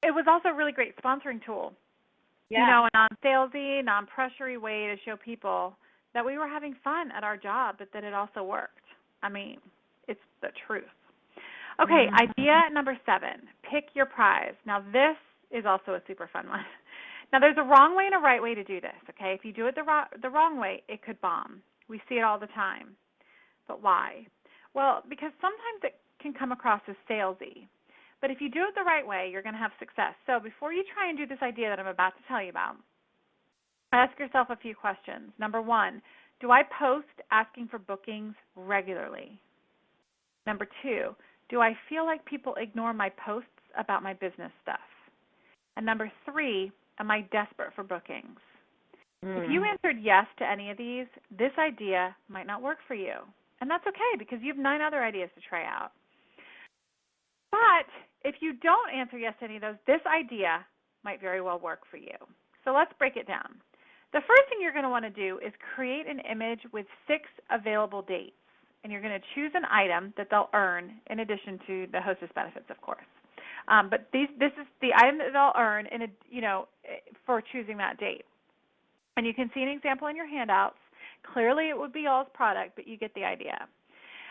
it was also a really great sponsoring tool. Yeah. You know, a non-salesy, non-pressury way to show people that we were having fun at our job, but that it also worked. I mean, it's the truth. Okay, idea number 7, pick your prize. Now, this is also a super fun one. Now, there's a wrong way and a right way to do this, okay? If you do it the wrong way, it could bomb. We see it all the time. But why? Well, because sometimes it can come across as salesy. But if you do it the right way, you're going to have success. So before you try and do this idea that I'm about to tell you about, ask yourself a few questions. Number 1, do I post asking for bookings regularly? Number 2, do I feel like people ignore my posts about my business stuff? And number 3, am I desperate for bookings? If you answered yes to any of these, this idea might not work for you. And that's okay because you have 9 other ideas to try out. But if you don't answer yes to any of those, this idea might very well work for you. So let's break it down. The first thing you're going to want to do is create an image with 6 available dates. And you're going to choose an item that they'll earn in addition to the hostess benefits, of course. But this is the item that they'll earn for choosing that date. And you can see an example in your handouts. Clearly it would be y'all's product, but you get the idea.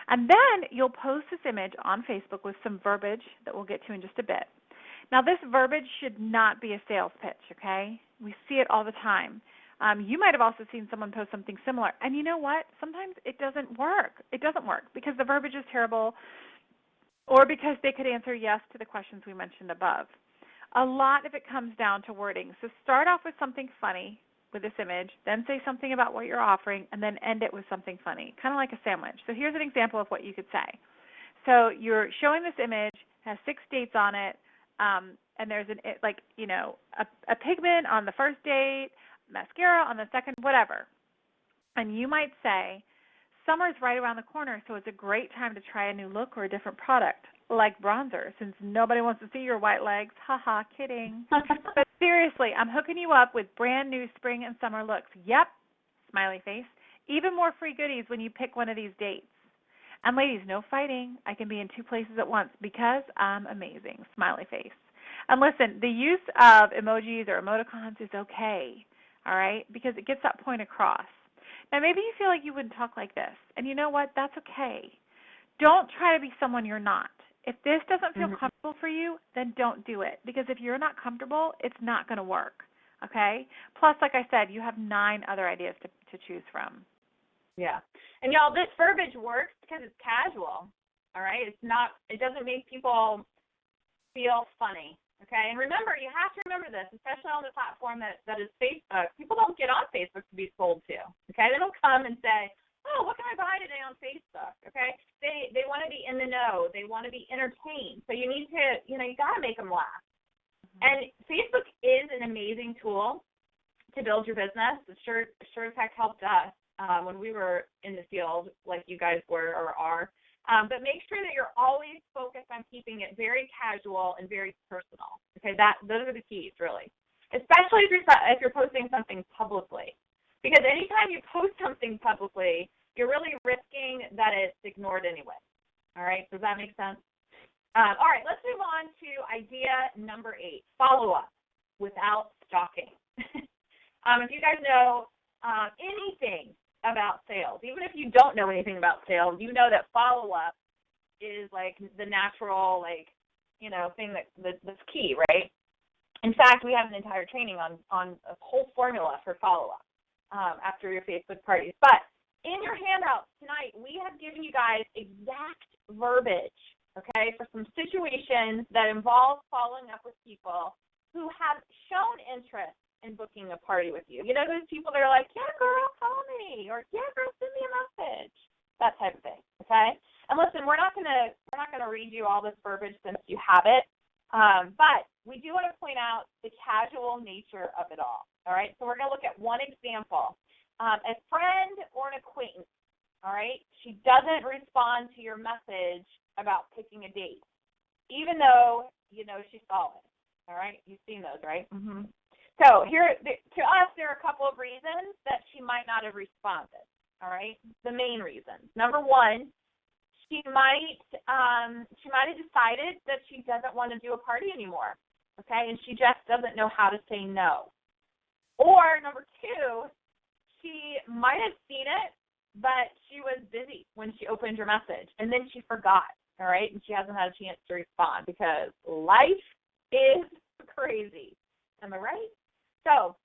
And then you'll post this image on Facebook with some verbiage that we'll get to in just a bit. Now, this verbiage should not be a sales pitch, okay? We see it all the time. You might have also seen someone post something similar. And you know what? Sometimes it doesn't work. It doesn't work because the verbiage is terrible or because they could answer yes to the questions we mentioned above. A lot of it comes down to wording. So start off with something funny with this image, then say something about what you're offering, and then end it with something funny, kind of like a sandwich. So here's an example of what you could say. So you're showing this image, has 6 dates on it, and there's a pigment on the first date, mascara on the second, whatever. And you might say, summer's right around the corner, so it's a great time to try a new look or a different product, like bronzer, since nobody wants to see your white legs. Ha, kidding. But seriously, I'm hooking you up with brand new spring and summer looks. Yep, smiley face. Even more free goodies when you pick one of these dates. And ladies, no fighting. I can be in 2 places at once because I'm amazing. Smiley face. And listen, the use of emojis or emoticons is okay, all right, because it gets that point across. Now, maybe you feel like you wouldn't talk like this, and you know what? That's okay. Don't try to be someone you're not. If this doesn't feel comfortable for you, then don't do it, because if you're not comfortable, it's not going to work, okay? Plus, like I said, you have 9 other ideas to choose from. Yeah. And, y'all, this verbiage works because it's casual, all right? It doesn't make people feel funny. Okay, and remember, you have to remember this, especially on the platform that is Facebook. People don't get on Facebook to be sold to. Okay, they don't come and say, "Oh, what can I buy today on Facebook?" Okay, they want to be in the know. They want to be entertained. So you need to, you got to make them laugh. And Facebook is an amazing tool to build your business. It sure as heck helped us when we were in the field, like you guys were or are. But make sure that you're always focused on keeping it very casual and very personal. Okay, those are the keys, really. Especially if you're posting something publicly, because anytime you post something publicly, you're really risking that it's ignored anyway. All right, does that make sense? All right, let's move on to idea number 8: follow up without stalking. If you guys know anything about sales, even if you don't know anything about sales, you know that follow-up is like the natural, thing that's key, right? In fact, we have an entire training on a whole formula for follow-up after your Facebook parties. But in your handouts tonight, we have given you guys exact verbiage, okay, for some situations that involve following up with people who have shown interest in booking a party with you. You know those people that are like, "Yeah, girl, call me," or "Yeah, girl, send me a message," that type of thing. Okay. And listen, we're not gonna read you all this verbiage since you have it, but we do want to point out the casual nature of it all. All right. So we're gonna look at one example. A friend or an acquaintance. All right. She doesn't respond to your message about picking a date, even though she saw it. All right. You've seen those, right? Mm-hmm. So to us, there are a couple of reasons that she might not have responded, all right? The main reasons. Number 1, she might have decided that she doesn't want to do a party anymore. okay, and she just doesn't know how to say no. Or number two, she might have seen it, but she was busy when she opened your message, and then she forgot, all right, and she hasn't had a chance to respond because life is crazy. Am I right? So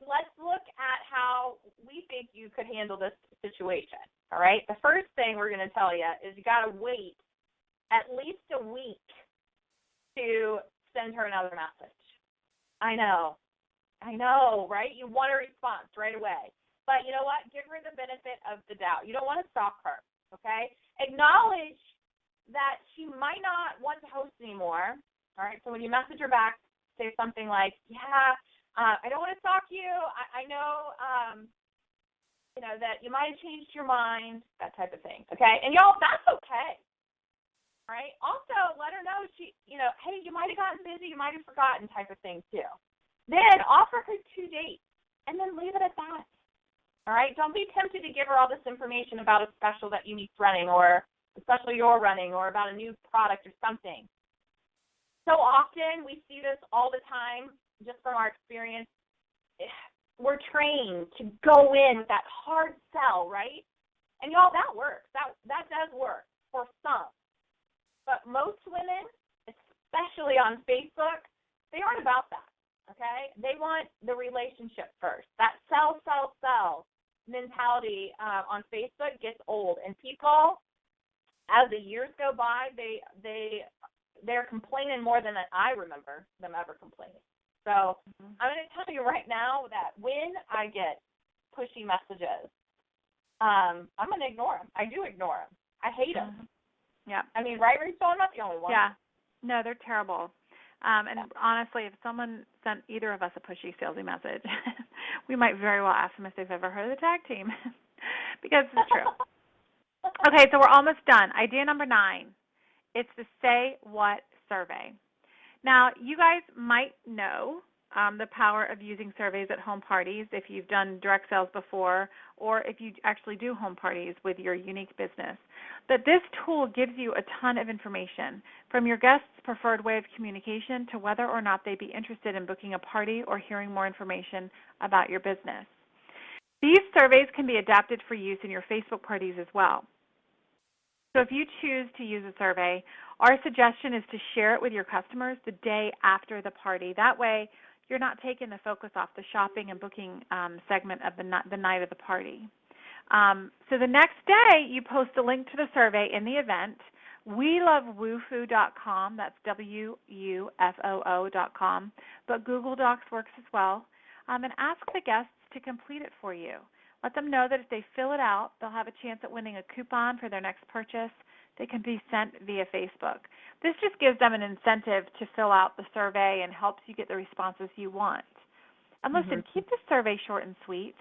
let's look at how we think you could handle this situation, all right? The first thing we're going to tell you is you got to wait at least a week to send her another message. I know, right? You want a response right away. But you know what? Give her the benefit of the doubt. You don't want to stalk her, okay? Acknowledge that she might not want to host anymore, all right? So when you message her back, say something like, I don't want to stalk you. I know, that you might have changed your mind, that type of thing, okay? And y'all, that's okay, all right? Also, let her know hey, you might have gotten busy, you might have forgotten type of thing too. Then offer her 2 dates and then leave it at that. All right, don't be tempted to give her all this information about a special that Younique's running or a special you're running or about a new product or something. So often we see this all the time just from our experience. We're trained to go in with that hard sell, right? And y'all, that works. That does work for some. But most women, especially on Facebook, they aren't about that, okay? They want the relationship first. That sell mentality on Facebook gets old, and people, as the years go by, they're complaining more than I remember them ever complaining. So I'm going to tell you right now that when I get pushy messages, I'm going to ignore them. I do ignore them. I hate them. Yeah. I mean, right, Rachel? I'm not the only one. Yeah. No, they're terrible. And honestly, if someone sent either of us a pushy, salesy message, we might very well ask them if they've ever heard of the tag team, because it's true. Okay, so we're almost done. Idea number 9. It's the Say What survey. Now, you guys might know the power of using surveys at home parties if you've done direct sales before, or if you actually do home parties with your Younique business. But this tool gives you a ton of information, from your guests' preferred way of communication to whether or not they'd be interested in booking a party or hearing more information about your business. These surveys can be adapted for use in your Facebook parties as well. So if you choose to use a survey, our suggestion is to share it with your customers the day after the party. That way, you're not taking the focus off the shopping and booking segment of the night of the party. So the next day, you post a link to the survey in the event. WeLoveWooFoo.com, that's WUFOO.com, but Google Docs works as well. And ask the guests to complete it for you. Let them know that if they fill it out, they'll have a chance at winning a coupon for their next purchase. They can be sent via Facebook. This just gives them an incentive to fill out the survey and helps you get the responses you want. And listen, keep the survey short and sweet.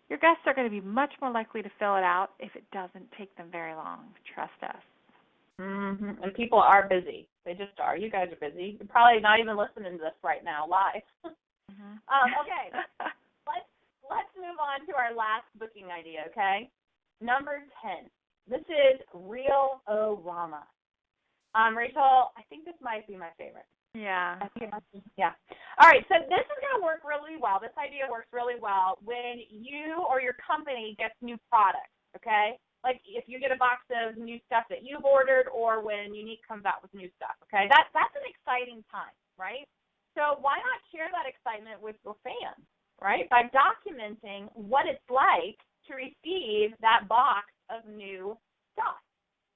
Your guests are going to be much more likely to fill it out if it doesn't take them very long. Trust us. And people are busy. They just are. You guys are busy. You're probably not even listening to this right now live. Okay. Let's move on to our last booking idea, okay? Number 10. This is Reel-O-Rama. Rachel, I think this might be my favorite. Yeah. Yeah. All right, so this is going to work really well. This idea works really well when you or your company gets new products, okay? Like if you get a box of new stuff that you've ordered, or when Younique comes out with new stuff, okay? That's an exciting time, right? So why not share that excitement with your fans, right? By documenting what it's like to receive that box of new stuff,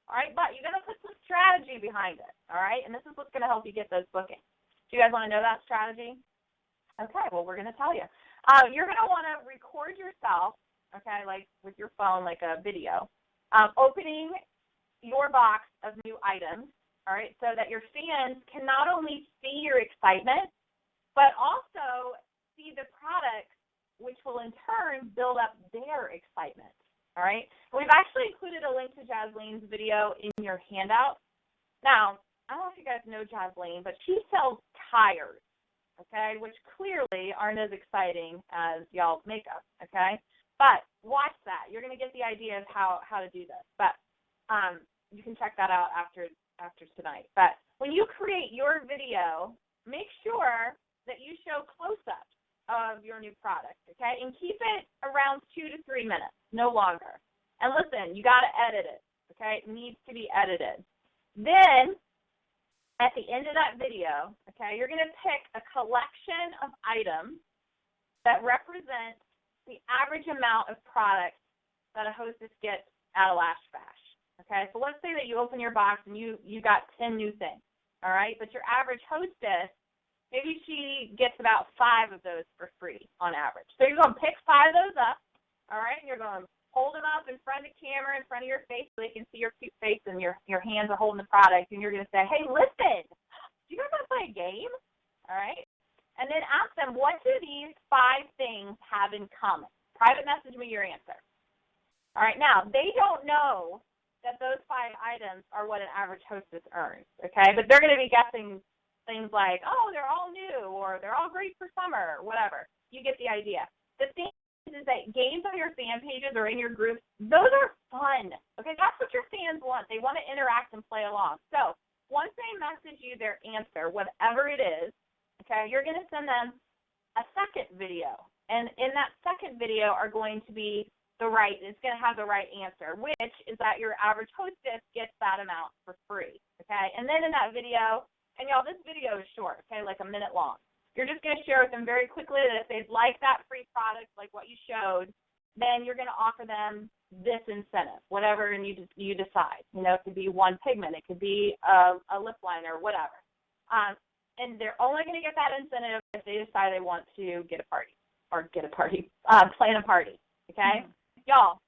all right? But you're going to put some strategy behind it, all right? And this is what's going to help you get those bookings. Do you guys want to know that strategy? Okay, well, we're going to tell you. You're going to want to record yourself, okay, like with your phone, like a video, opening your box of new items, all right, so that your fans can not only see your excitement, but also see the products, which will in turn build up their excitement, all right? We've actually included a link to Jaslene's video in your handout. Now, I don't know if you guys know Jasleen, but she sells tires, okay, which clearly aren't as exciting as y'all's makeup, okay? But watch that. You're going to get the idea of how to do this. But you can check that out after tonight. But when you create your video make sure that you show close-ups of your new product, okay? And keep it around 2 to 3 minutes, no longer. And listen, you got to edit it, okay? It needs to be edited. Then, at the end of that video, okay, you're going to pick a collection of items that represent the average amount of product that a hostess gets at a Lash Bash, okay? So let's say that you open your box and you got 10 new things, all right? But your average hostess, maybe she gets about 5 of those for free on average. So you're going to pick 5 of those up, all right? And you're going to hold them up in front of the camera, in front of your face, so they can see your cute face and your hands are holding the product. And you're going to say, hey, listen, do you guys want to play a game? All right? And then ask them, what do these 5 things have in common? Private message me your answer. All right? Now, they don't know that those 5 items are what an average hostess earns, okay? But they're going to be guessing things like, oh, they're all new, or they're all great for summer, or whatever. You get the idea. The thing is that games on your fan pages or in your groups, those are fun. Okay, that's what your fans want. They want to interact and play along. So once they message you their answer, whatever it is, okay, you're going to send them a second video. And in that second video are going to be it's going to have the right answer, which is that your average hostess gets that amount for free. Okay, and then in that video, and y'all, this video is short, okay, like a minute long. You're just going to share with them very quickly that if they'd like that free product, like what you showed, then you're going to offer them this incentive, whatever, and you decide. You know, it could be one pigment, it could be a lip liner, whatever. And they're only going to get that incentive if they decide they want to plan a party, okay? Mm-hmm. Y'all,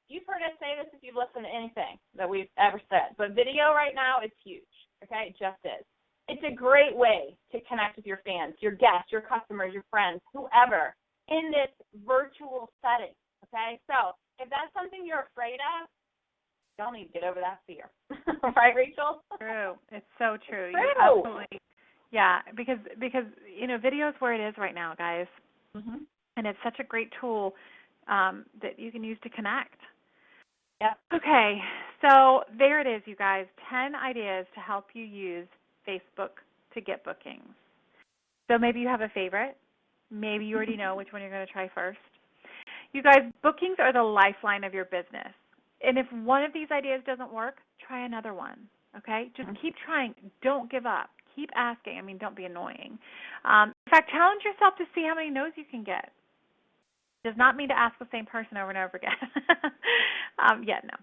you've heard us say this if you've listened to anything that we've ever said, but video right now is huge, okay? It just is. It's a great way to connect with your fans, your guests, your customers, your friends, whoever, in this virtual setting, okay? So if that's something you're afraid of, y'all need to get over that fear. Right, Rachel? True. It's so true. True. Absolutely. Yeah, because you know, video is where it is right now, guys. Mm-hmm. And it's such a great tool that you can use to connect. Yeah. Okay, so there it is, you guys. 10 ideas to help you use Facebook to get bookings. So maybe you have a favorite. Maybe you already know which one you're going to try first. You guys, bookings are the lifeline of your business. And if one of these ideas doesn't work, try another one, okay? Just keep trying. Don't give up. Keep asking. I mean, don't be annoying. In fact, challenge yourself to see how many no's you can get. Does not mean to ask the same person over and over again. No.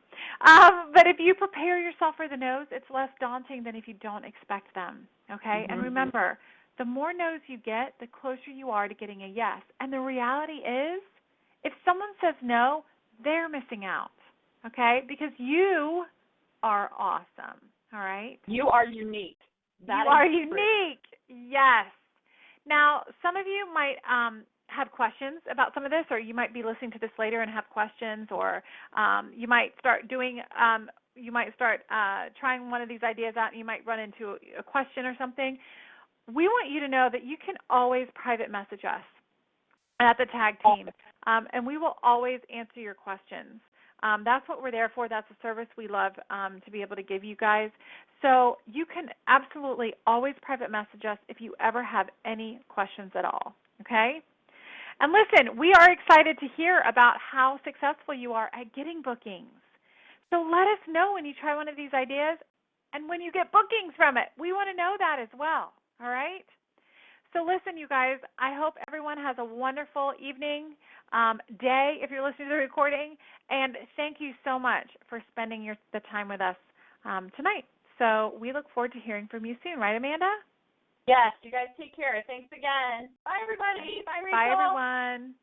But if you prepare yourself for the no's, it's less daunting than if you don't expect them, okay? Mm-hmm. And remember, the more no's you get, the closer you are to getting a yes. And the reality is, if someone says no, they're missing out, okay? Because you are awesome, all right? You are unique. You are unique, yes. Now, some of you might have questions about some of this, or you might be listening to this later and have questions, or you might start trying one of these ideas out, and you might run into a question or something. We want you to know that you can always private message us at the tag team, and we will always answer your questions. That's what we're there for. That's a service we love to be able to give you guys. So you can absolutely always private message us if you ever have any questions at all, okay? And listen, we are excited to hear about how successful you are at getting bookings. So let us know when you try one of these ideas and when you get bookings from it. We want to know that as well, all right? So listen, you guys, I hope everyone has a wonderful evening, day, if you're listening to the recording, and thank you so much for spending the time with us tonight. So we look forward to hearing from you soon, right, Amanda? Yes, you guys take care. Thanks again. Bye, everybody. Bye, Rachel. Bye, everyone.